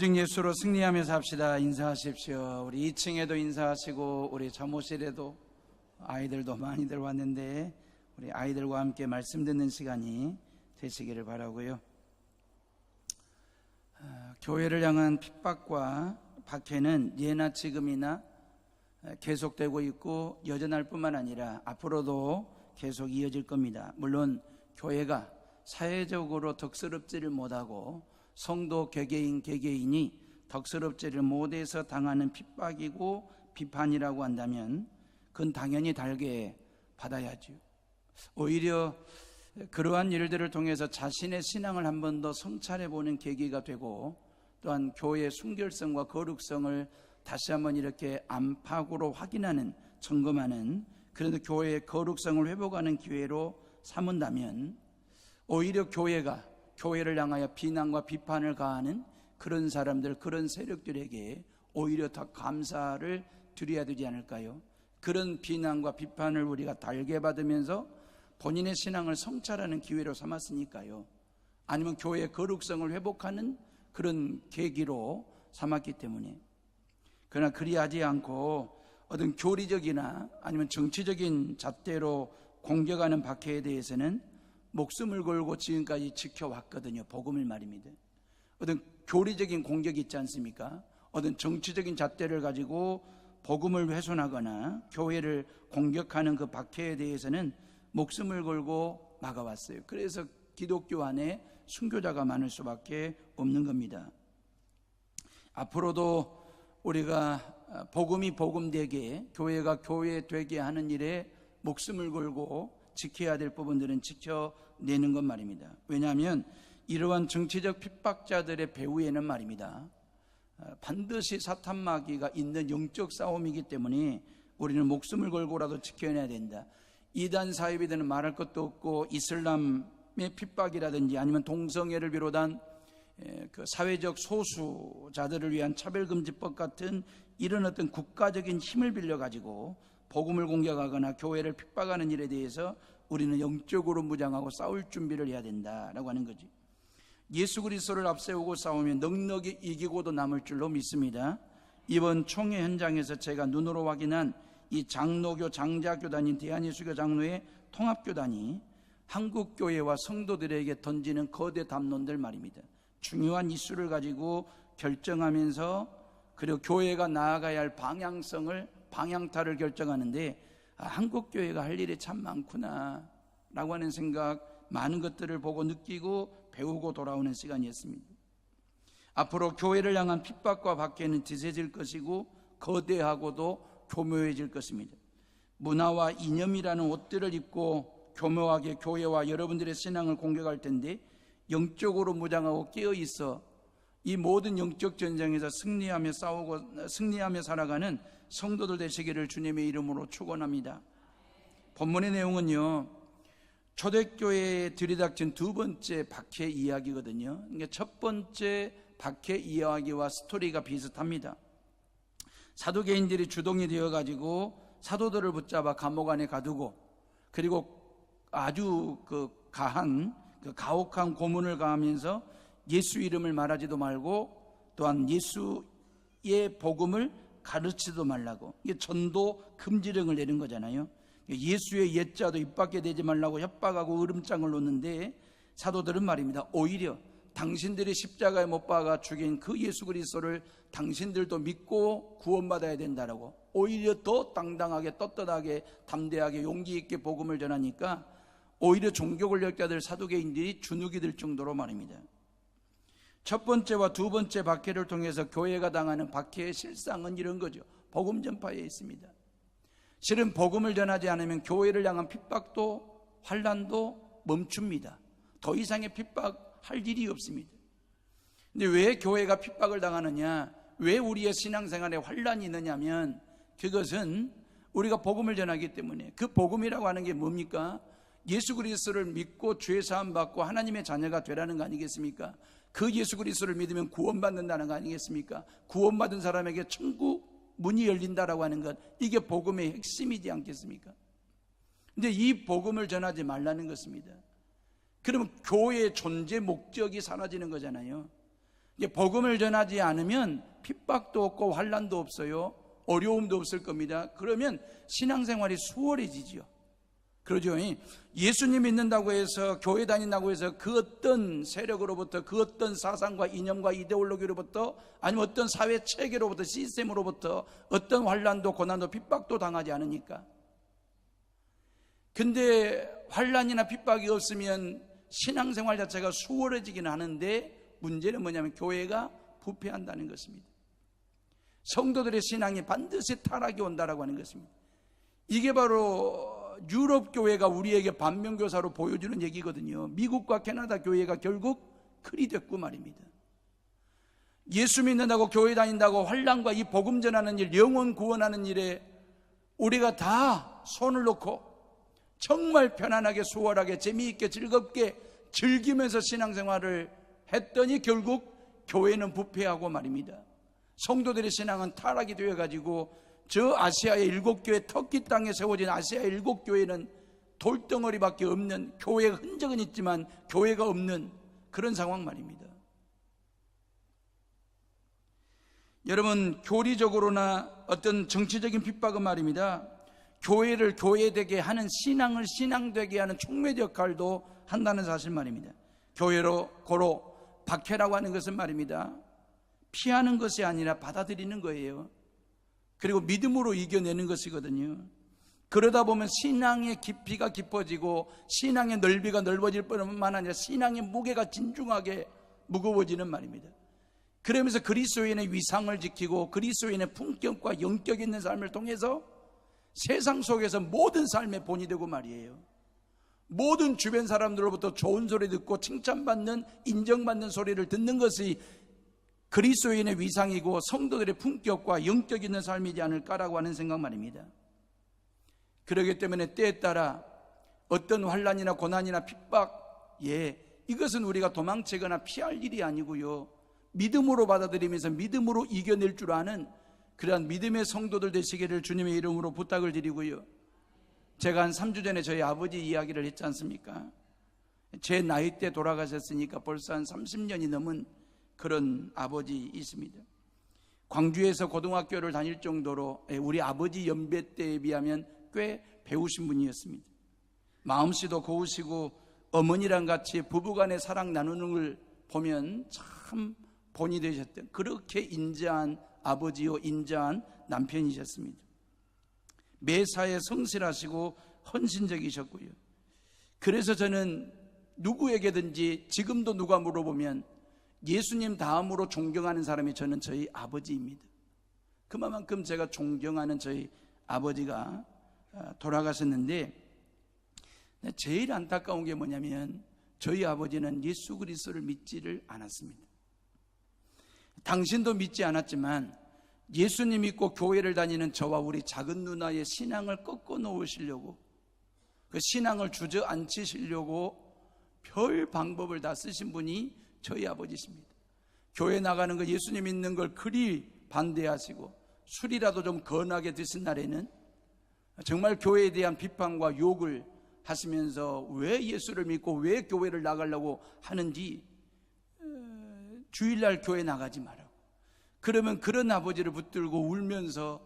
오직 예수로 승리하며 삽시다. 인사하십시오. 우리 2층에도 인사하시고 우리 사무실에도 아이들도 많이들 왔는데 우리 아이들과 함께 말씀 듣는 시간이 되시기를 바라고요. 교회를 향한 핍박과 박해는 예나 지금이나 계속되고 있고 여전할 뿐만 아니라 앞으로도 계속 이어질 겁니다. 물론 교회가 사회적으로 덕스럽지를 못하고 성도 개개인이 덕스럽지를 못해서 당하는 핍박이고 비판이라고 한다면 그건 당연히 달게 받아야죠. 오히려 그러한 일들을 통해서 자신의 신앙을 한 번 더 성찰해보는 계기가 되고 또한 교회의 순결성과 거룩성을 다시 한번 이렇게 안팎으로 확인하는, 점검하는, 그래도 교회의 거룩성을 회복하는 기회로 삼은다면 오히려 교회를 향하여 비난과 비판을 가하는 그런 사람들, 그런 세력들에게 오히려 더 감사를 드려야 되지 않을까요? 그런 비난과 비판을 우리가 달게 받으면서 본인의 신앙을 성찰하는 기회로 삼았으니까요. 아니면 교회의 거룩성을 회복하는 그런 계기로 삼았기 때문에. 그러나 그리하지 않고 어떤 교리적이나 아니면 정치적인 잣대로 공격하는 박해에 대해서는 목숨을 걸고 지금까지 지켜왔거든요. 복음을 말입니다. 어떤 교리적인 공격이 있지 않습니까? 어떤 정치적인 잣대를 가지고 복음을 훼손하거나 교회를 공격하는 그 박해에 대해서는 목숨을 걸고 막아왔어요. 그래서 기독교 안에 순교자가 많을 수밖에 없는 겁니다. 앞으로도 우리가 복음이 복음되게, 교회가 교회되게 하는 일에 목숨을 걸고 지켜야 될 부분들은 지켜내는 것 말입니다. 왜냐하면 이러한 정치적 핍박자들의 배후에는 말입니다, 반드시 사탄 마귀가 있는 영적 싸움이기 때문에 우리는 목숨을 걸고라도 지켜내야 된다. 이단 사이비들은 말할 것도 없고 이슬람의 핍박이라든지 아니면 동성애를 비롯한 그 사회적 소수자들을 위한 차별금지법 같은 이런 어떤 국가적인 힘을 빌려가지고 복음을 공격하거나 교회를 핍박하는 일에 대해서 우리는 영적으로 무장하고 싸울 준비를 해야 된다라고 하는 거지. 예수 그리스도를 앞세우고 싸우면 넉넉히 이기고도 남을 줄로 믿습니다. 이번 총회 현장에서 제가 눈으로 확인한 이 장로교 장자교단인 대한예수교 장로의 통합교단이 한국교회와 성도들에게 던지는 거대 담론들 말입니다. 중요한 이슈를 가지고 결정하면서 그리고 교회가 나아가야 할 방향타를 결정하는데 한국교회가 할 일이 참 많구나 라고 하는 생각, 많은 것들을 보고 느끼고 배우고 돌아오는 시간이었습니다. 앞으로 교회를 향한 핍박과 박해는 짙어질 것이고 거대하고도 교묘해질 것입니다. 문화와 이념이라는 옷들을 입고 교묘하게 교회와 여러분들의 신앙을 공격할 텐데 영적으로 무장하고 깨어있어 이 모든 영적 전쟁에서 승리하며 살아가는 성도들 되시기를 주님의 이름으로 축원합니다. 본문의 내용은요, 초대교회에 들이닥친 두 번째 박해 이야기거든요. 그러니까 첫 번째 박해 이야기와 스토리가 비슷합니다. 사두개인들이 주동이 되어가지고 사도들을 붙잡아 감옥 안에 가두고, 그리고 아주 가혹한 고문을 가하면서 예수 이름을 말하지도 말고 또한 예수의 복음을 가르치지도 말라고, 이게 전도 금지령을 내린 거잖아요. 예수의 옛자도 입 밖에 대지 말라고 협박하고 으름장을 놓는데 사도들은 말입니다, 오히려 당신들이 십자가에 못 박아 죽인 그 예수 그리스도를 당신들도 믿고 구원받아야 된다라고 오히려 더 당당하게 떳떳하게 담대하게 용기 있게 복음을 전하니까 오히려 종교 권력자들 사두개인들이 주눅이 들 정도로 말입니다. 첫 번째와 두 번째 박해를 통해서 교회가 당하는 박해의 실상은 이런 거죠. 복음 전파에 있습니다. 실은 복음을 전하지 않으면 교회를 향한 핍박도 환난도 멈춥니다. 더 이상의 핍박할 일이 없습니다. 근데 왜 교회가 핍박을 당하느냐, 왜 우리의 신앙생활에 환난이 있느냐면 그것은 우리가 복음을 전하기 때문에. 그 복음이라고 하는 게 뭡니까? 예수 그리스도를 믿고 죄 사함 받고 하나님의 자녀가 되라는 거 아니겠습니까? 그 예수 그리스도를 믿으면 구원받는다는 거 아니겠습니까? 구원받은 사람에게 천국 문이 열린다라고 하는 것, 이게 복음의 핵심이지 않겠습니까? 근데 이 복음을 전하지 말라는 것입니다. 그러면 교회의 존재 목적이 사라지는 거잖아요. 이게 복음을 전하지 않으면 핍박도 없고 환난도 없어요. 어려움도 없을 겁니다. 그러면 신앙생활이 수월해지죠. 그러죠. 예수님 믿는다고 해서, 교회 다닌다고 해서 그 어떤 세력으로부터, 그 어떤 사상과 이념과 이데올로기로부터, 아니면 어떤 사회 체계로부터, 시스템으로부터 어떤 환난도 고난도 핍박도 당하지 않으니까. 근데 환난이나 핍박이 없으면 신앙생활 자체가 수월해지긴 하는데, 문제는 뭐냐면 교회가 부패한다는 것입니다. 성도들의 신앙이 반드시 타락이 온다라고 하는 것입니다. 이게 바로 유럽 교회가 우리에게 반면교사로 보여주는 얘기거든요. 미국과 캐나다 교회가 결국 그리 됐고 말입니다. 예수 믿는다고, 교회 다닌다고 환난과 이 복음 전하는 일, 영혼 구원하는 일에 우리가 다 손을 놓고 정말 편안하게, 수월하게, 재미있게, 즐겁게 즐기면서 신앙생활을 했더니 결국 교회는 부패하고 말입니다. 성도들의 신앙은 타락이 되어가지고 저 아시아의 7교회, 터키 땅에 세워진 아시아의 7교회는 돌덩어리밖에 없는, 교회의 흔적은 있지만 교회가 없는 그런 상황 말입니다. 여러분, 교리적으로나 어떤 정치적인 핍박은 말입니다, 교회를 교회되게 하는, 신앙을 신앙되게 하는 촉매적 역할도 한다는 사실 말입니다. 교회로 고로 박해라고 하는 것은 말입니다, 피하는 것이 아니라 받아들이는 거예요. 그리고 믿음으로 이겨내는 것이거든요. 그러다 보면 신앙의 깊이가 깊어지고 신앙의 넓이가 넓어질 뿐만 아니라 신앙의 무게가 진중하게 무거워지는 말입니다. 그러면서 그리스도인의 위상을 지키고 그리스도인의 품격과 영격 있는 삶을 통해서 세상 속에서 모든 삶의 본이 되고 말이에요. 모든 주변 사람들로부터 좋은 소리 듣고 칭찬받는, 인정받는 소리를 듣는 것이 그리스도인의 위상이고 성도들의 품격과 영격 있는 삶이지 않을까라고 하는 생각 말입니다. 그렇기 때문에 때에 따라 어떤 환난이나 고난이나 핍박, 이것은 우리가 도망치거나 피할 일이 아니고요, 믿음으로 받아들이면서 믿음으로 이겨낼 줄 아는 그러한 믿음의 성도들 되시기를 주님의 이름으로 부탁을 드리고요. 제가 한 3주 전에 저희 아버지 이야기를 했지 않습니까? 제 나이 때 돌아가셨으니까 벌써 한 30년이 넘은 그런 아버지이십니다. 광주에서 고등학교를 다닐 정도로 우리 아버지 연배 때에 비하면 꽤 배우신 분이었습니다. 마음씨도 고우시고 어머니랑 같이 부부간의 사랑 나누는 걸 보면 참 본이 되셨던, 그렇게 인자한 아버지요 인자한 남편이셨습니다. 매사에 성실하시고 헌신적이셨고요. 그래서 저는 누구에게든지 지금도 누가 물어보면 예수님 다음으로 존경하는 사람이 저는 저희 아버지입니다. 그만큼 제가 존경하는 저희 아버지가 돌아가셨는데, 제일 안타까운 게 뭐냐면 저희 아버지는 예수 그리스도를 믿지를 않았습니다. 당신도 믿지 않았지만 예수님 믿고 교회를 다니는 저와 우리 작은 누나의 신앙을 꺾어 놓으시려고, 그 신앙을 주저앉히시려고 별 방법을 다 쓰신 분이 저희 아버지십니다. 교회 나가는 거, 예수님 믿는 걸 그리 반대하시고 술이라도 좀 건하게 드신 날에는 정말 교회에 대한 비판과 욕을 하시면서 왜 예수를 믿고 왜 교회를 나가려고 하는지, 주일날 교회 나가지 말라고. 그러면 그런 아버지를 붙들고 울면서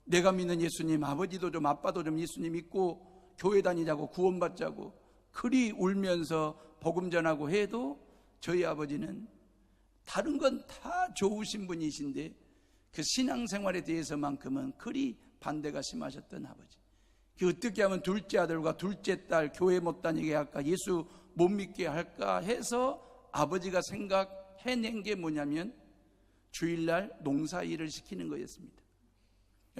내가 믿는 예수님, 아버지도 좀 아빠도 좀 예수님 믿고 교회 다니자고 구원받자고 그리 울면서 복음 전하고 해도 저희 아버지는 다른 건 다 좋으신 분이신데 그 신앙생활에 대해서만큼은 그리 반대가 심하셨던 아버지. 그 어떻게 하면 둘째 아들과 둘째 딸 교회 못 다니게 할까, 예수 못 믿게 할까 해서 아버지가 생각해낸 게 뭐냐면 주일날 농사일을 시키는 거였습니다.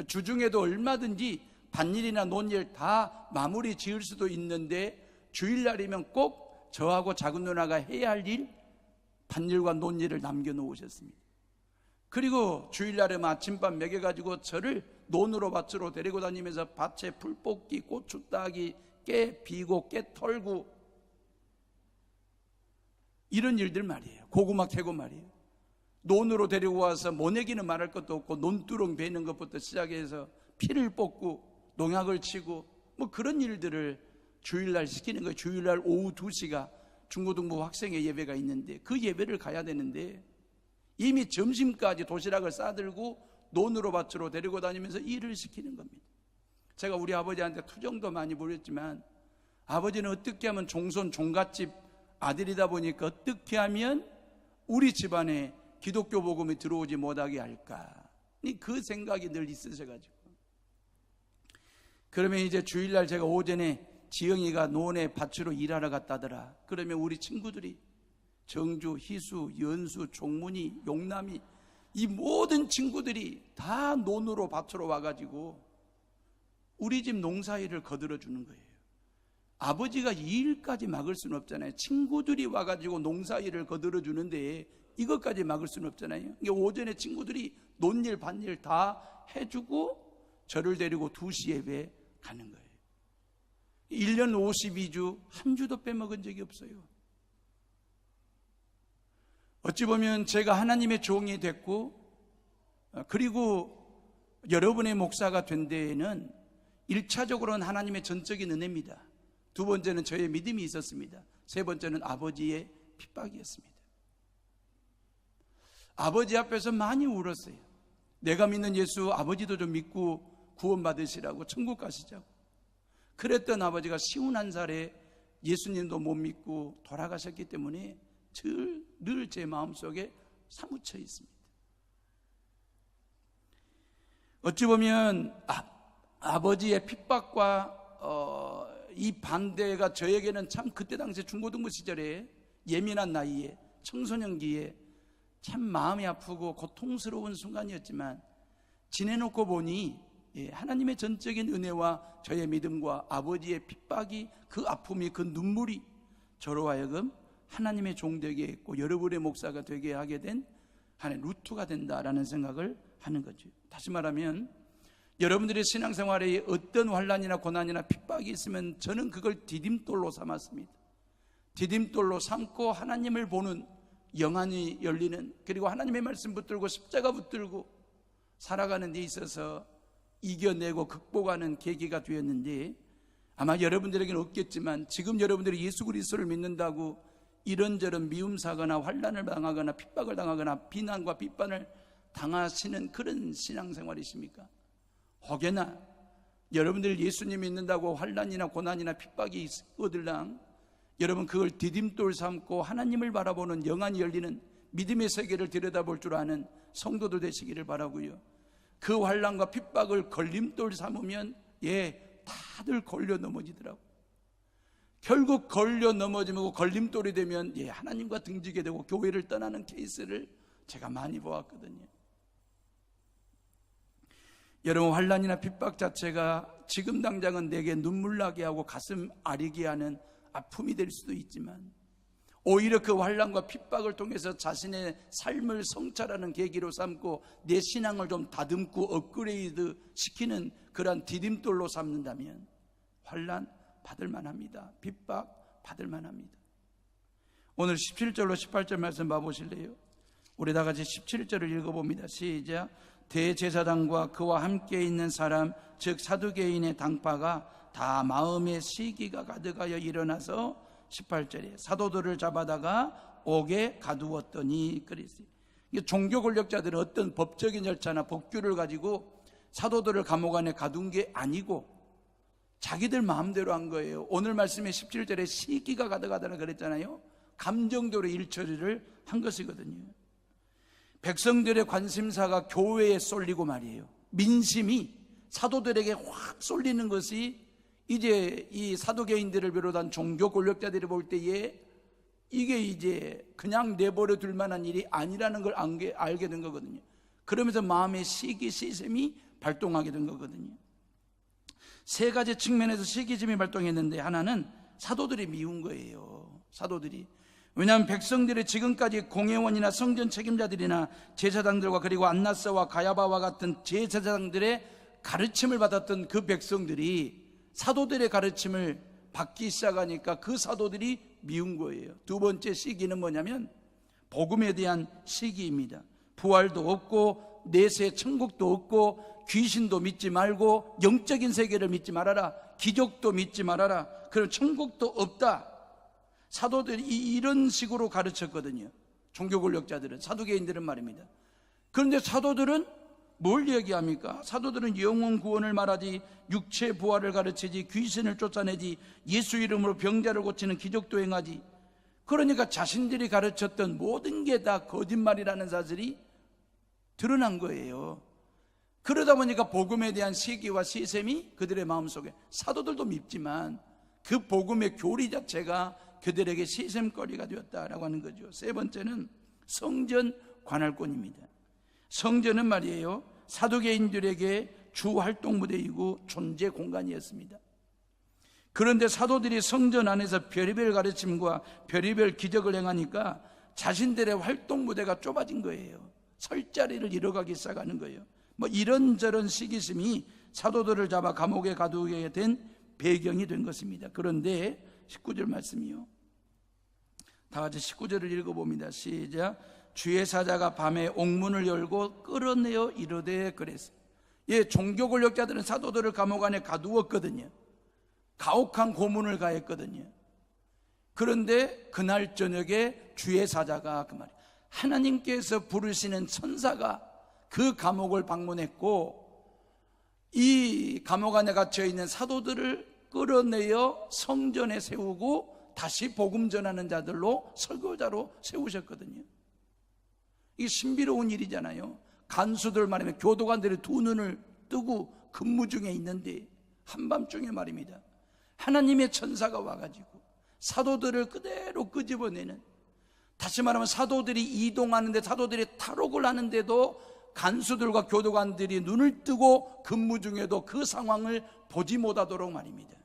주중에도 얼마든지 밭일이나 논일 다 마무리 지을 수도 있는데 주일날이면 꼭 저하고 작은 누나가 해야 할 일, 밭일과 논일을 남겨놓으셨습니다. 그리고 주일날에 아침밥 먹여가지고 저를 논으로 밭으로 데리고 다니면서 밭에 풀 뽑기, 고추 따기, 깨 비고 깨 털고 이런 일들 말이에요. 고구마 캐고 말이에요. 논으로 데리고 와서 모내기는 말할 것도 없고 논두렁 베는 것부터 시작해서 피를 뽑고 농약을 치고 뭐 그런 일들을 주일날 시키는 거예요. 주일날 오후 2시가 중고등부 학생의 예배가 있는데 그 예배를 가야 되는데 이미 점심까지 도시락을 싸들고 논으로 밭으로 데리고 다니면서 일을 시키는 겁니다. 제가 우리 아버지한테 투정도 많이 부렸지만 아버지는 어떻게 하면 종손 종갓집 아들이다 보니까 어떻게 하면 우리 집안에 기독교 복음이 들어오지 못하게 할까, 그 생각이 늘 있으셔가지고. 그러면 이제 주일날 제가 오전에 지영이가 논에 밭으로 일하러 갔다더라. 그러면 우리 친구들이 정주, 희수, 연수, 종문이, 용남이, 이 모든 친구들이 다 논으로 밭으로 와가지고 우리 집 농사일을 거들어 주는 거예요. 아버지가 이 일까지 막을 수는 없잖아요. 친구들이 와가지고 농사일을 거들어 주는데 이것까지 막을 수는 없잖아요. 오전에 친구들이 논일 밭일 다 해주고 저를 데리고 2시 예배 가는 거예요. 1년 52주 한 주도 빼먹은 적이 없어요. 어찌 보면 제가 하나님의 종이 됐고, 그리고 여러분의 목사가 된 데에는 1차적으로는 하나님의 전적인 은혜입니다. 2번째는 저의 믿음이 있었습니다. 3번째는 아버지의 핍박이었습니다. 아버지 앞에서 많이 울었어요. 내가 믿는 예수 아버지도 좀 믿고 구원받으시라고, 천국 가시자고. 그랬던 아버지가 51살에 예수님도 못 믿고 돌아가셨기 때문에 늘 제 마음속에 사무쳐 있습니다. 어찌 보면 아버지의 핍박과 이 반대가 저에게는 참 그때 당시 중고등부 시절에 예민한 나이에 청소년기에 참 마음이 아프고 고통스러운 순간이었지만 지내놓고 보니 하나님의 전적인 은혜와 저의 믿음과 아버지의 핍박이, 그 아픔이, 그 눈물이 저로 하여금 하나님의 종 되게 했고 여러분의 목사가 되게 하게 된 하나의 루트가 된다라는 생각을 하는 거죠. 다시 말하면 여러분들의 신앙생활에 어떤 환난이나 고난이나 핍박이 있으면 저는 그걸 디딤돌로 삼았습니다. 디딤돌로 삼고 하나님을 보는, 영안이 열리는, 그리고 하나님의 말씀 붙들고 십자가 붙들고 살아가는 데 있어서 이겨내고 극복하는 계기가 되었는데, 아마 여러분들에게는 없겠지만 지금 여러분들이 예수 그리스도를 믿는다고 이런저런 미움사거나 환난을 당하거나 핍박을 당하거나 비난과 비판을 당하시는 그런 신앙생활이십니까? 혹여나 여러분들 예수님 믿는다고 환난이나 고난이나 핍박이 있거들랑 여러분 그걸 디딤돌 삼고 하나님을 바라보는, 영안이 열리는 믿음의 세계를 들여다볼 줄 아는 성도들 되시기를 바라고요. 그 환난과 핍박을 걸림돌 삼으면 다들 걸려 넘어지더라고. 결국 걸려 넘어지고 걸림돌이 되면 하나님과 등지게 되고 교회를 떠나는 케이스를 제가 많이 보았거든요. 여러분, 환난이나 핍박 자체가 지금 당장은 내게 눈물 나게 하고 가슴 아리게 하는 아픔이 될 수도 있지만, 오히려 그 환난과 핍박을 통해서 자신의 삶을 성찰하는 계기로 삼고 내 신앙을 좀 다듬고 업그레이드 시키는 그러한 디딤돌로 삼는다면 환난 받을 만합니다. 핍박 받을 만합니다. 오늘 17절로 18절 말씀 봐보실래요? 우리 다 같이 17절을 읽어봅니다. 시작. 대제사장과 그와 함께 있는 사람, 즉 사두개인의 당파가 다 마음에 시기가 가득하여 일어나서 18절에 사도들을 잡아다가 옥에 가두었더니 그랬어요. 종교 권력자들은 어떤 법적인 절차나 법규를 가지고 사도들을 감옥 안에 가둔 게 아니고 자기들 마음대로 한 거예요. 오늘 말씀에 17절에 시기가 가득하다고 그랬잖아요. 감정대로 일처리를 한 것이거든요. 백성들의 관심사가 교회에 쏠리고 말이에요. 민심이 사도들에게 확 쏠리는 것이 이제 이 사도개인들을 비롯한 종교 권력자들이 볼 때에 이게 이제 그냥 내버려 둘 만한 일이 아니라는 걸 알게 된 거거든요. 그러면서 마음의 시기 시샘이 발동하게 된 거거든요. 세 가지 측면에서 시기심이 발동했는데, 하나는 사도들이 미운 거예요. 사도들이. 왜냐하면 백성들이 지금까지 공회원이나 성전 책임자들이나 제사장들과 그리고 안나스와 가야바와 같은 제사장들의 가르침을 받았던 그 백성들이 사도들의 가르침을 받기 시작하니까 그 사도들이 미운 거예요. 두 번째 시기는 뭐냐면 복음에 대한 시기입니다. 부활도 없고 내세 천국도 없고 귀신도 믿지 말고 영적인 세계를 믿지 말아라, 기적도 믿지 말아라, 그럼 천국도 없다. 사도들이 이런 식으로 가르쳤거든요. 종교 권력자들은, 사두개인들은 말입니다. 그런데 사도들은 뭘 얘기합니까? 사도들은 영혼 구원을 말하지, 육체 부활을 가르치지, 귀신을 쫓아내지, 예수 이름으로 병자를 고치는 기적도 행하지. 그러니까 자신들이 가르쳤던 모든 게 다 거짓말이라는 사실이 드러난 거예요. 그러다 보니까 복음에 대한 시기와 시샘이 그들의 마음속에, 사도들도 밉지만 그 복음의 교리 자체가 그들에게 시샘거리가 되었다라고 하는 거죠. 세 번째는 성전 관할권입니다. 성전은 말이에요, 사두개인들에게 주 활동 무대이고 존재 공간이었습니다. 그런데 사도들이 성전 안에서 별의별 가르침과 별의별 기적을 행하니까 자신들의 활동 무대가 좁아진 거예요. 설 자리를 잃어가기 시작하는 거예요. 뭐 이런저런 시기심이 사도들을 잡아 감옥에 가두게 된 배경이 된 것입니다. 그런데 19절 말씀이요, 다 같이 19절을 읽어봅니다. 시작. 주의 사자가 밤에 옥문을 열고 끌어내어 이르되 그랬어요. 예, 종교 권력자들은 사도들을 감옥 안에 가두었거든요. 가혹한 고문을 가했거든요. 그런데 그날 저녁에 주의 사자가, 그 말이에요, 하나님께서 부르시는 천사가 그 감옥을 방문했고, 이 감옥 안에 갇혀있는 사도들을 끌어내어 성전에 세우고 다시 복음 전하는 자들로, 설교자로 세우셨거든요. 이게 신비로운 일이잖아요. 간수들 말이면 교도관들이 두 눈을 뜨고 근무 중에 있는데 한밤중에 말입니다, 하나님의 천사가 와가지고 사도들을 그대로 끄집어내는, 다시 말하면 사도들이 이동하는데, 사도들이 탈옥을 하는데도 간수들과 교도관들이 눈을 뜨고 근무 중에도 그 상황을 보지 못하도록 말입니다.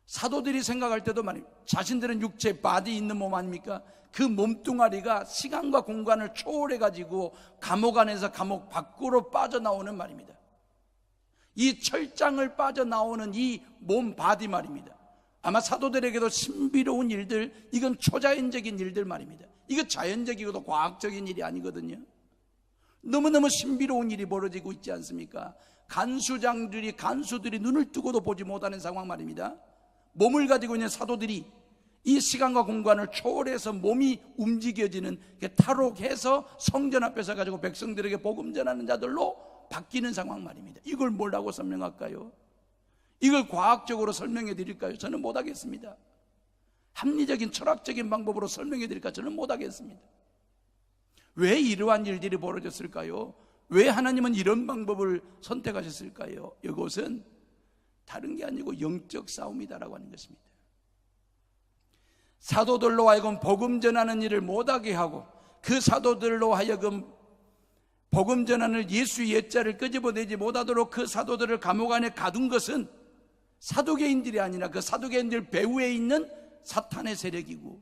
사도들이 생각할 때도 말입니다, 자신들은 육체 바디 있는 몸 아닙니까? 그 몸뚱아리가 시간과 공간을 초월해가지고 감옥 안에서 감옥 밖으로 빠져나오는 말입니다. 이 철장을 빠져나오는 이 몸 바디 말입니다. 아마 사도들에게도 신비로운 일들, 이건 초자연적인 일들 말입니다. 이거 자연적이고도 과학적인 일이 아니거든요. 너무너무 신비로운 일이 벌어지고 있지 않습니까? 간수들이 눈을 뜨고도 보지 못하는 상황 말입니다. 몸을 가지고 있는 사도들이 이 시간과 공간을 초월해서 몸이 움직여지는, 탈옥해서 성전 앞에서 가지고 백성들에게 복음 전하는 자들로 바뀌는 상황 말입니다. 이걸 뭐라고 설명할까요? 이걸 과학적으로 설명해 드릴까요? 저는 못하겠습니다. 합리적인 철학적인 방법으로 설명해 드릴까? 저는 못하겠습니다. 왜 이러한 일들이 벌어졌을까요? 왜 하나님은 이런 방법을 선택하셨을까요? 이것은 다른 게 아니고 영적 싸움이다라고 하는 것입니다. 사도들로 하여금 복음 전하는 일을 못하게 하고, 그 사도들로 하여금 복음 전하는 예수 옛자를 끄집어내지 못하도록 그 사도들을 감옥 안에 가둔 것은 사두개인들이 아니라 그 사두개인들 배후에 있는 사탄의 세력이고,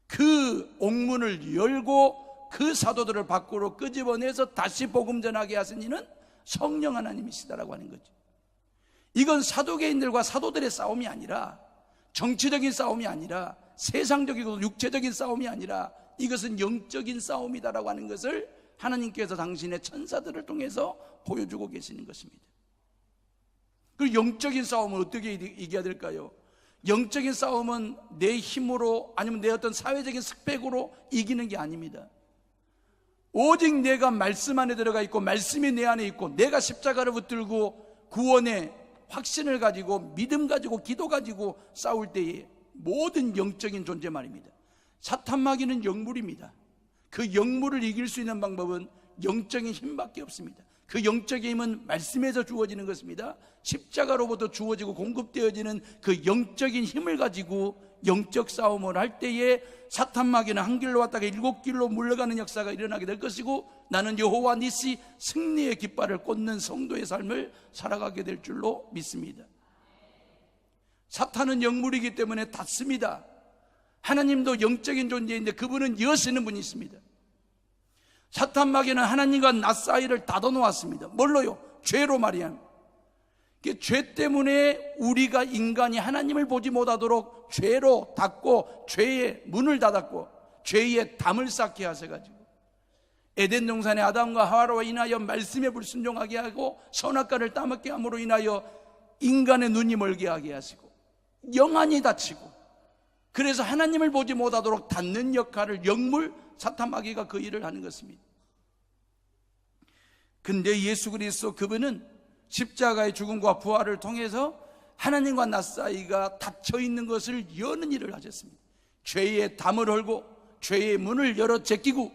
그 옥문을 열고 그 사도들을 밖으로 끄집어내서 다시 복음 전하게 하신 이는 성령 하나님이시다라고 하는 거죠. 이건 사두개인들과 사도들의 싸움이 아니라, 정치적인 싸움이 아니라, 세상적이고 육체적인 싸움이 아니라, 이것은 영적인 싸움이다라고 하는 것을 하나님께서 당신의 천사들을 통해서 보여주고 계시는 것입니다. 그 영적인 싸움을 어떻게 이겨야 될까요? 영적인 싸움은 내 힘으로, 아니면 내 어떤 사회적인 스펙으로 이기는 게 아닙니다. 오직 내가 말씀 안에 들어가 있고 말씀이 내 안에 있고 내가 십자가를 붙들고 구원의 확신을 가지고 믿음 가지고 기도 가지고 싸울 때에 모든 영적인 존재 말입니다. 사탄마귀는 영물입니다. 그 영물을 이길 수 있는 방법은 영적인 힘밖에 없습니다. 그 영적인 힘은 말씀에서 주어지는 것입니다. 십자가로부터 주어지고 공급되어지는 그 영적인 힘을 가지고 영적 싸움을 할 때에 사탄마귀는 한 길로 왔다가 7길로 물러가는 역사가 일어나게 될 것이고, 나는 여호와 니시 승리의 깃발을 꽂는 성도의 삶을 살아가게 될 줄로 믿습니다. 사탄은 영물이기 때문에 닫습니다. 하나님도 영적인 존재인데 그분은 여시는 분이십니다. 사탄마귀는 하나님과 나 사이를 닫아놓았습니다. 뭘로요? 죄로 말이야. 죄 때문에 우리가 인간이 하나님을 보지 못하도록 죄로 닫고, 죄의 문을 닫았고, 죄의 담을 쌓게 하셔가지고 에덴 동산의 아담과 하와로 인하여 말씀에 불순종하게 하고 선악과를 따먹게 함으로 인하여 인간의 눈이 멀게 하게 하시고 영안이 닫히고 그래서 하나님을 보지 못하도록 닫는 역할을 영물 사탄 마귀가 그 일을 하는 것입니다. 근데 예수 그리스도 그분은 십자가의 죽음과 부활을 통해서 하나님과 나 사이가 닫혀 있는 것을 여는 일을 하셨습니다. 죄의 담을 헐고 죄의 문을 열어 제끼고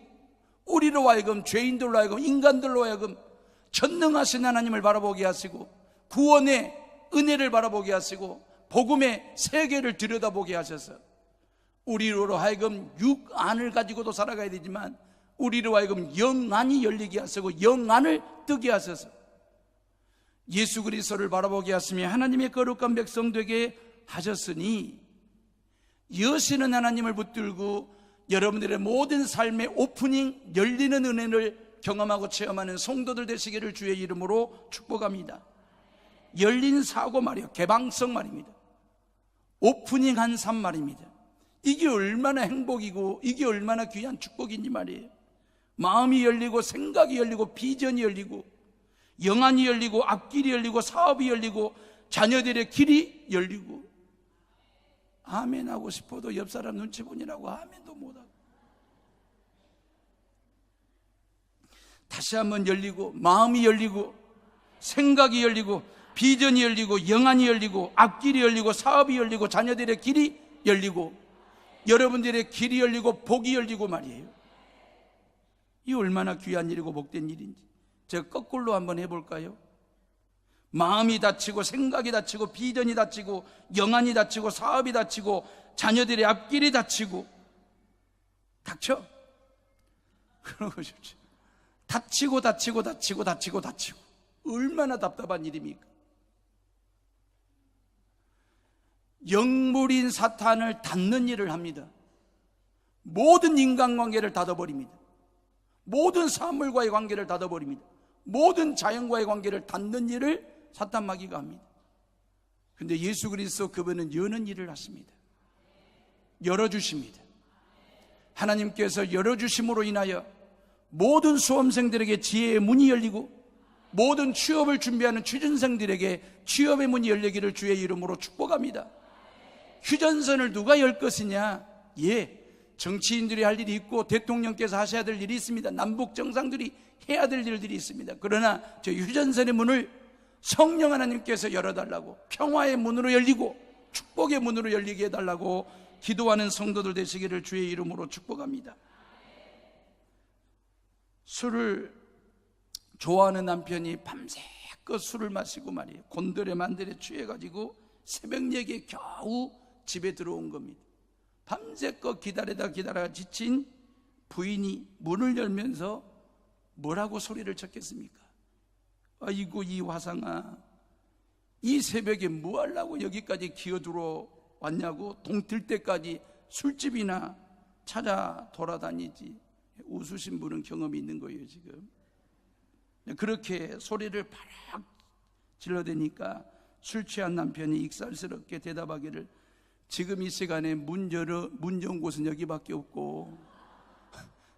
우리로 하여금 죄인들로 하여금 인간들로 하여금 전능하신 하나님을 바라보게 하시고 구원의 은혜를 바라보게 하시고 복음의 세계를 들여다보게 하셔서 우리로 하여금 육안을 가지고도 살아가야 되지만 우리로 하여금 영안이 열리게 하시고 영안을 뜨게 하셔서 예수 그리스도를 바라보게 하시며 하나님의 거룩한 백성 되게 하셨으니 여시는 하나님을 붙들고 여러분들의 모든 삶의 오프닝 열리는 은혜를 경험하고 체험하는 성도들 되시기를 주의 이름으로 축복합니다. 열린 사고 말이에요. 개방성 말입니다. 오프닝한 삶 말입니다. 이게 얼마나 행복이고 이게 얼마나 귀한 축복인지 말이에요. 마음이 열리고 생각이 열리고 비전이 열리고 영안이 열리고 앞길이 열리고 사업이 열리고 자녀들의 길이 열리고 아멘 하고 싶어도 옆 사람 눈치 보느라고 아멘도 못하고 다시 한번 열리고 마음이 열리고 생각이 열리고 비전이 열리고 영안이 열리고 앞길이 열리고 사업이 열리고 자녀들의 길이 열리고 여러분들의 길이 열리고 복이 열리고 말이에요. 이 얼마나 귀한 일이고 복된 일인지 제가 거꾸로 한번 해볼까요? 마음이 다치고 생각이 다치고 비전이 다치고 영안이 다치고 사업이 다치고 자녀들의 앞길이 다치고 닥쳐 그런 것이죠. 다치고 얼마나 답답한 일입니까? 영물인 사탄을 닫는 일을 합니다. 모든 인간관계를 닫아버립니다. 모든 사물과의 관계를 닫아버립니다. 모든 자연과의 관계를 닫는 일을 사탄 마귀가 합니다. 그런데 예수 그리스도 그분은 여는 일을 하십니다. 열어주십니다. 하나님께서 열어주심으로 인하여 모든 수험생들에게 지혜의 문이 열리고 모든 취업을 준비하는 취준생들에게 취업의 문이 열리기를 주의 이름으로 축복합니다. 휴전선을 누가 열 것이냐? 정치인들이 할 일이 있고 대통령께서 하셔야 될 일이 있습니다. 남북 정상들이 해야 될 일들이 있습니다. 그러나 저 휴전선의 문을 성령 하나님께서 열어달라고, 평화의 문으로 열리고 축복의 문으로 열리게 해달라고 기도하는 성도들 되시기를 주의 이름으로 축복합니다. 술을 좋아하는 남편이 밤새껏 술을 마시고 말이에요. 곤드레 만드레 취해가지고 새벽 4개에 겨우 집에 들어온 겁니다. 밤새껏 기다려 지친 부인이 문을 열면서 뭐라고 소리를 쳤겠습니까? 아이고 이 화상아, 이 새벽에 뭐 하려고 여기까지 기어들어 왔냐고 동틀 때까지 술집이나 찾아 돌아다니지. 웃으신 분은 경험이 있는 거예요. 지금 그렇게 소리를 바락 질러대니까 술 취한 남편이 익살스럽게 대답하기를 지금 이 시간에 문 연 곳은 여기밖에 없고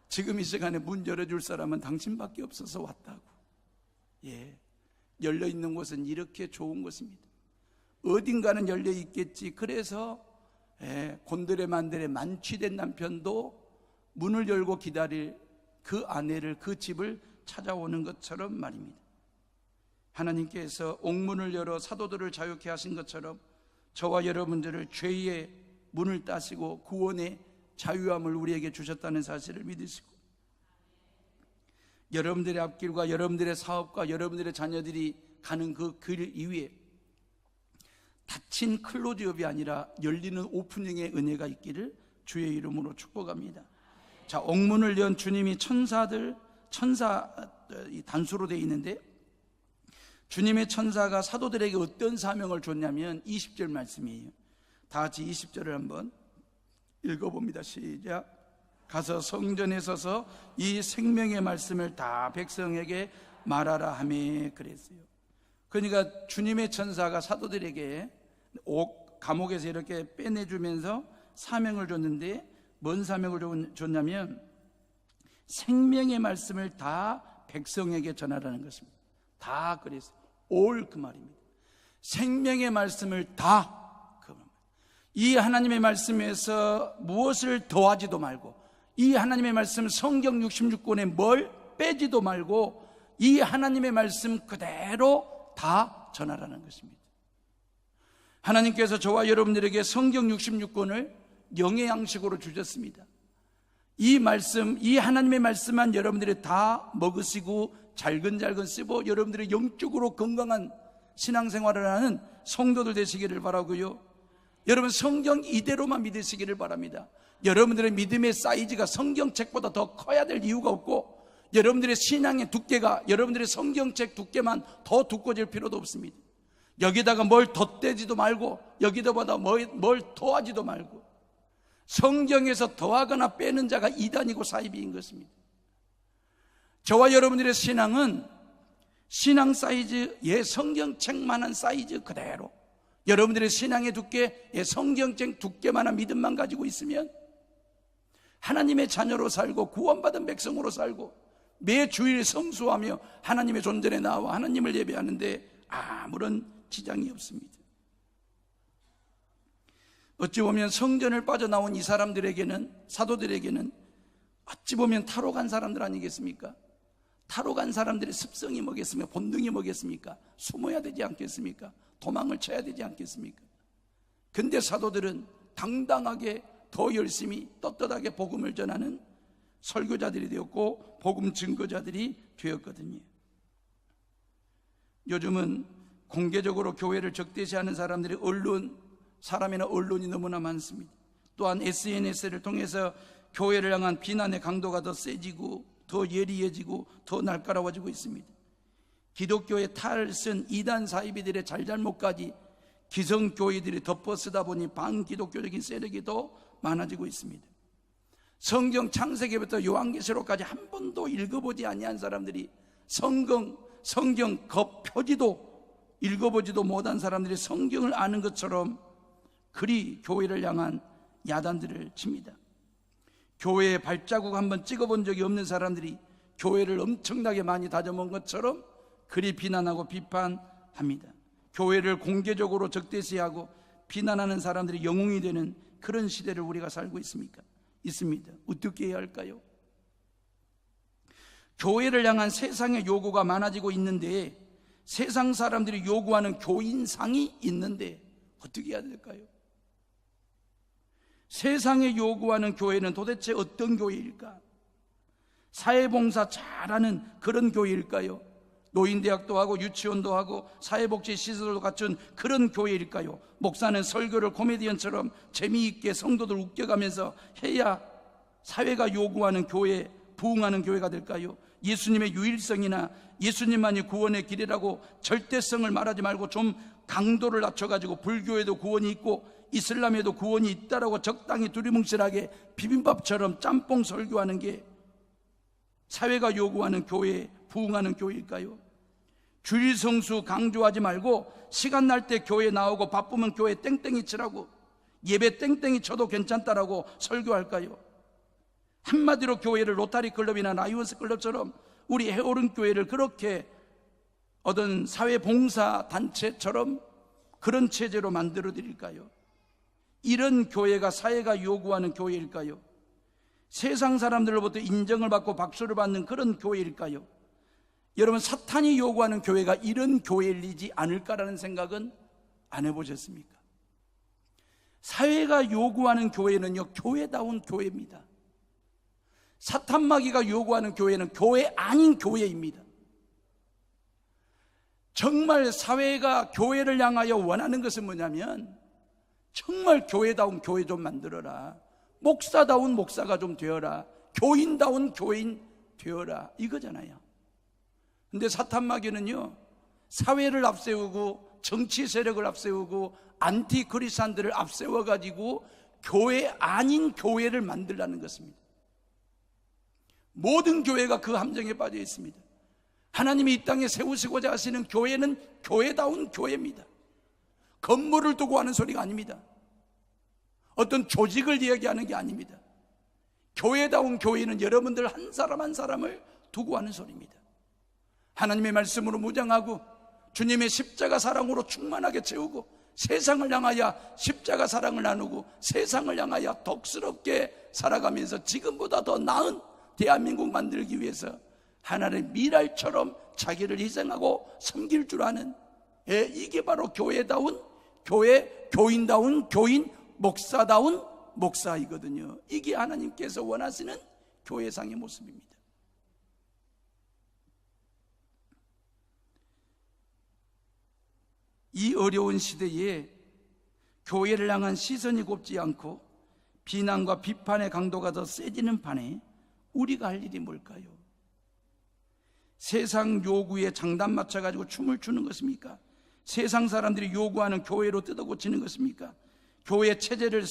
지금 이 시간에 문 열어줄 사람은 당신밖에 없어서 왔다고. 열려있는 곳은 이렇게 좋은 것입니다. 어딘가는 열려있겠지. 그래서 곤드레 만드레 만취된 남편도 문을 열고 기다릴 그 아내를, 그 집을 찾아오는 것처럼 말입니다. 하나님께서 옥문을 열어 사도들을 자유케 하신 것처럼 저와 여러분들을 죄의 문을 따시고 구원의 자유함을 우리에게 주셨다는 사실을 믿으시고, 여러분들의 앞길과 여러분들의 사업과 여러분들의 자녀들이 가는 그 길 이후에 닫힌 클로즈업이 아니라 열리는 오프닝의 은혜가 있기를 주의 이름으로 축복합니다. 자, 옥문을 연 주님이 천사 단수로 되어 있는데, 주님의 천사가 사도들에게 어떤 사명을 줬냐면 20절 말씀이에요. 다 같이 20절을 한번 읽어봅니다. 시작. 가서 성전에 서서 이 생명의 말씀을 다 백성에게 말하라 하며 그랬어요. 그러니까 주님의 천사가 사도들에게 감옥에서 이렇게 빼내주면서 사명을 줬는데, 뭔 사명을 줬냐면 생명의 말씀을 다 백성에게 전하라는 것입니다. 다 그랬어요. 올 그 말입니다. 생명의 말씀을 다 그 말. 이 하나님의 말씀에서 무엇을 더하지도 말고, 이 하나님의 말씀 성경 66권에 뭘 빼지도 말고 이 하나님의 말씀 그대로 다 전하라는 것입니다. 하나님께서 저와 여러분들에게 성경 66권을 영의 양식으로 주셨습니다. 이 말씀, 이 하나님의 말씀만 여러분들이 다 먹으시고 잘근잘근 씹어 여러분들이 영적으로 건강한 신앙생활을 하는 성도들 되시기를 바라고요. 여러분, 성경 이대로만 믿으시기를 바랍니다. 여러분들의 믿음의 사이즈가 성경책보다 더 커야 될 이유가 없고, 여러분들의 신앙의 두께가 여러분들의 성경책 두께만 더 두꺼워질 필요도 없습니다. 여기다가 뭘 덧대지도 말고 여기다보다 뭘 더하지도 말고, 성경에서 더하거나 빼는 자가 이단이고 사이비인 것입니다. 저와 여러분들의 신앙은 신앙 사이즈, 성경책만한 사이즈 그대로, 여러분들의 신앙의 두께, 성경책 두께만한 믿음만 가지고 있으면 하나님의 자녀로 살고 구원받은 백성으로 살고 매 주일 성수하며 하나님의 존전에 나와 하나님을 예배하는데 아무런 지장이 없습니다. 어찌 보면 성전을 빠져나온 이 사람들에게는, 사도들에게는 어찌 보면 타로 간 사람들 아니겠습니까? 타로 간 사람들의 습성이 뭐겠습니까? 본능이 뭐겠습니까? 숨어야 되지 않겠습니까? 도망을 쳐야 되지 않겠습니까? 근데 사도들은 당당하게 더 열심히 떳떳하게 복음을 전하는 설교자들이 되었고 복음 증거자들이 되었거든요. 요즘은 공개적으로 교회를 적대시하는 사람들이 사람이나 언론이 너무나 많습니다. 또한 SNS를 통해서 교회를 향한 비난의 강도가 더 세지고 더 예리해지고 더 날카로워지고 있습니다. 기독교의 탈선 이단 사이비들의 잘잘못까지 기성교회들이 덮어쓰다 보니 반기독교적인 세력이 더 많아지고 있습니다. 성경 창세기부터 요한계시록까지 한 번도 읽어보지 아니한 사람들이 성경 겉표지도 읽어보지도 못한 사람들이 성경을 아는 것처럼 그리 교회를 향한 야단들을 칩니다. 교회에 발자국 한번 찍어본 적이 없는 사람들이 교회를 엄청나게 많이 다져본 것처럼 그리 비난하고 비판합니다. 교회를 공개적으로 적대시하고 비난하는 사람들이 영웅이 되는 그런 시대를 우리가 살고 있습니다. 어떻게 해야 할까요? 교회를 향한 세상의 요구가 많아지고 있는데, 세상 사람들이 요구하는 교인상이 있는데 어떻게 해야 될까요? 세상에 요구하는 교회는 도대체 어떤 교회일까? 사회봉사 잘하는 그런 교회일까요? 노인대학도 하고 유치원도 하고 사회복지시설도 갖춘 그런 교회일까요? 목사는 설교를 코미디언처럼 재미있게 성도들 웃겨가면서 해야 사회가 요구하는 교회, 부흥하는 교회가 될까요? 예수님의 유일성이나 예수님만이 구원의 길이라고 절대성을 말하지 말고 좀 강도를 낮춰가지고 불교에도 구원이 있고 이슬람에도 구원이 있다라고 적당히 두리뭉실하게 비빔밥처럼 짬뽕 설교하는 게 사회가 요구하는 교회, 부흥하는 교회일까요? 주일 성수 강조하지 말고 시간 날 때 교회 나오고 바쁘면 교회 땡땡이 치라고, 예배 땡땡이 쳐도 괜찮다라고 설교할까요? 한마디로 교회를 로타리 클럽이나 라이온스 클럽처럼 우리 해오른 교회를 그렇게 어떤 사회봉사 단체처럼 그런 체제로 만들어 드릴까요? 이런 교회가 사회가 요구하는 교회일까요? 세상 사람들로부터 인정을 받고 박수를 받는 그런 교회일까요? 여러분, 사탄이 요구하는 교회가 이런 교회이지 않을까라는 생각은 안 해보셨습니까? 사회가 요구하는 교회는요, 교회다운 교회입니다. 사탄마귀가 요구하는 교회는 교회 아닌 교회입니다. 정말 사회가 교회를 향하여 원하는 것은 뭐냐면, 정말 교회다운 교회 좀 만들어라, 목사다운 목사가 좀 되어라, 교인다운 교인 되어라, 이거잖아요. 근데 사탄마귀는요, 사회를 앞세우고 정치 세력을 앞세우고 안티 크리스찬들을 앞세워가지고 교회 아닌 교회를 만들라는 것입니다. 모든 교회가 그 함정에 빠져 있습니다. 하나님이 이 땅에 세우시고자 하시는 교회는 교회다운 교회입니다. 건물을 두고 하는 소리가 아닙니다. 어떤 조직을 이야기하는 게 아닙니다. 교회다운 교회는 여러분들 한 사람 한 사람을 두고 하는 소리입니다. 하나님의 말씀으로 무장하고 주님의 십자가 사랑으로 충만하게 채우고 세상을 향하여 십자가 사랑을 나누고 세상을 향하여 덕스럽게 살아가면서 지금보다 더 나은 대한민국 만들기 위해서 하나님의 미랄처럼 자기를 희생하고 섬길 줄 아는, 이게 바로 교회다운 교회, 교인다운 교인, 목사다운 목사이거든요. 이게 하나님께서 원하시는 교회상의 모습입니다. 이 어려운 시대에 교회를 향한 시선이 곱지 않고 비난과 비판의 강도가 더 세지는 판에 우리가 할 일이 뭘까요? 세상 요구에 장단 맞춰가지고 춤을 추는 것입니까? 세상 사람들이 요구하는 교회로 뜯어고치는 것입니까? 교회 체제를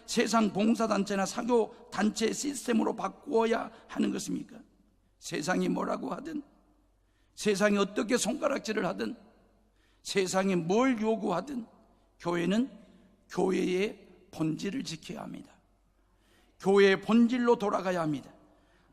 세상 봉사단체나 사교단체 시스템으로 바꾸어야 하는 것입니까? 세상이 뭐라고 하든, 세상이 어떻게 손가락질을 하든, 세상이 뭘 요구하든 교회는 교회의 본질을 지켜야 합니다. 교회의 본질로 돌아가야 합니다.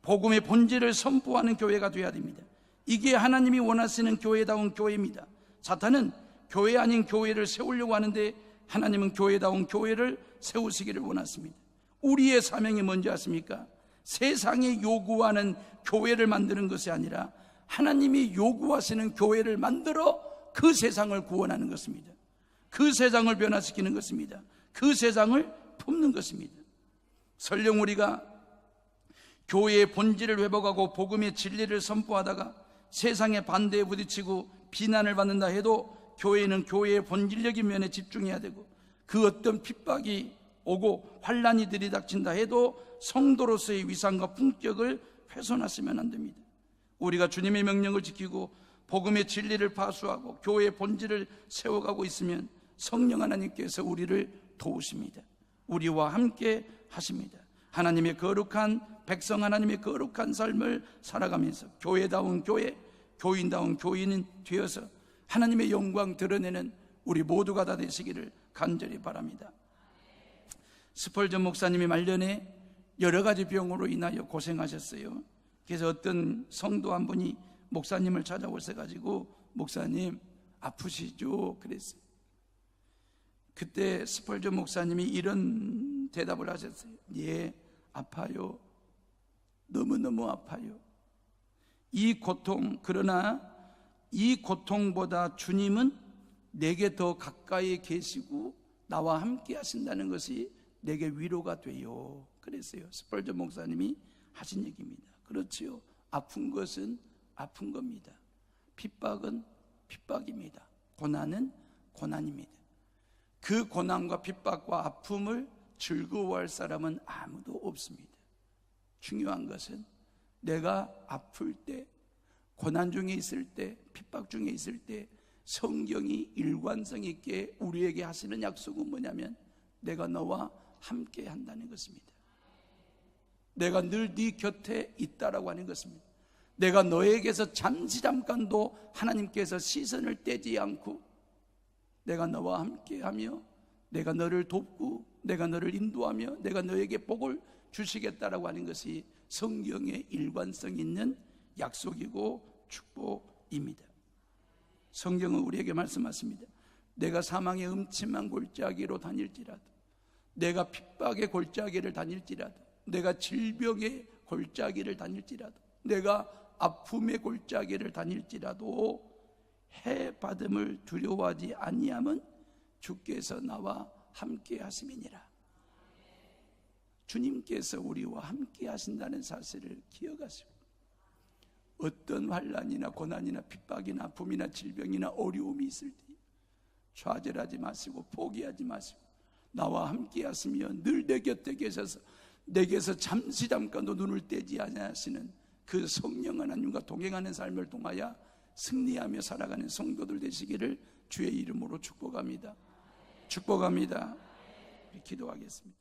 복음의 본질을 선포하는 교회가 되어야 됩니다. 이게 하나님이 원하시는 교회다운 교회입니다. 사탄은 교회 아닌 교회를 세우려고 하는데 하나님은 교회다운 교회를 세우시기를 원하십니다. 우리의 사명이 뭔지 아십니까? 세상이 요구하는 교회를 만드는 것이 아니라 하나님이 요구하시는 교회를 만들어 그 세상을 구원하는 것입니다. 그 세상을 변화시키는 것입니다. 그 세상을 품는 것입니다. 설령 우리가 교회의 본질을 회복하고 복음의 진리를 선포하다가 세상의 반대에 부딪히고 비난을 받는다 해도 교회는 교회의 본질적인 면에 집중해야 되고, 그 어떤 핍박이 오고 환난이 들이닥친다 해도 성도로서의 위상과 품격을 훼손하시면 안 됩니다. 우리가 주님의 명령을 지키고 복음의 진리를 파수하고 교회의 본질을 세워가고 있으면 성령 하나님께서 우리를 도우십니다. 우리와 함께 하십니다. 하나님의 거룩한 백성, 하나님의 거룩한 삶을 살아가면서 교회다운 교회, 교인다운 교인이 되어서 하나님의 영광 드러내는 우리 모두가 다 되시기를 간절히 바랍니다. 스펄전 목사님이 말년에 여러 가지 병으로 인하여 고생하셨어요. 그래서 어떤 성도 한 분이 목사님을 찾아오셔가지고 목사님 아프시죠? 그랬어요. 그때 스펄전 목사님이 이런 대답을 하셨어요. 예, 아파요. 너무너무 아파요. 이 고통, 그러나 이 고통보다 주님은 내게 더 가까이 계시고 나와 함께 하신다는 것이 내게 위로가 돼요. 그랬어요. 스펄전 목사님이 하신 얘기입니다. 그렇지요. 아픈 것은 아픈 겁니다. 핍박은 핍박입니다. 고난은 고난입니다. 그 고난과 핍박과 아픔을 즐거워할 사람은 아무도 없습니다. 중요한 것은 내가 아플 때, 고난 중에 있을 때, 핍박 중에 있을 때 성경이 일관성 있게 우리에게 하시는 약속은 뭐냐면 내가 너와 함께 한다는 것입니다. 내가 늘 네 곁에 있다라고 하는 것입니다. 내가 너에게서 잠깐도 하나님께서 시선을 떼지 않고 내가 너와 함께하며 내가 너를 돕고 내가 너를 인도하며 내가 너에게 복을 주시겠다라고 하는 것이 성경의 일관성 있는 약속이고 축복입니다. 성경은 우리에게 말씀하십니다. 내가 사망의 음침한 골짜기로 다닐지라도, 내가 핍박의 골짜기를 다닐지라도, 내가 질병의 골짜기를 다닐지라도, 내가 아픔의 골짜기를 다닐지라도 해 받음을 두려워하지 아니함은 주께서 나와 함께 하심이니라. 주님께서 우리와 함께 하신다는 사실을 기억하시고, 어떤 환난이나 고난이나 핍박이나 아픔이나 질병이나 어려움이 있을 때 좌절하지 마시고 포기하지 마시고 나와 함께 하시며 늘 내 곁에 계셔서 내게서 잠깐도 눈을 떼지 아니하시는 그 성령 하나님과 동행하는 삶을 통하여 승리하며 살아가는 성도들 되시기를 주의 이름으로 축복합니다. 축복합니다. 기도하겠습니다.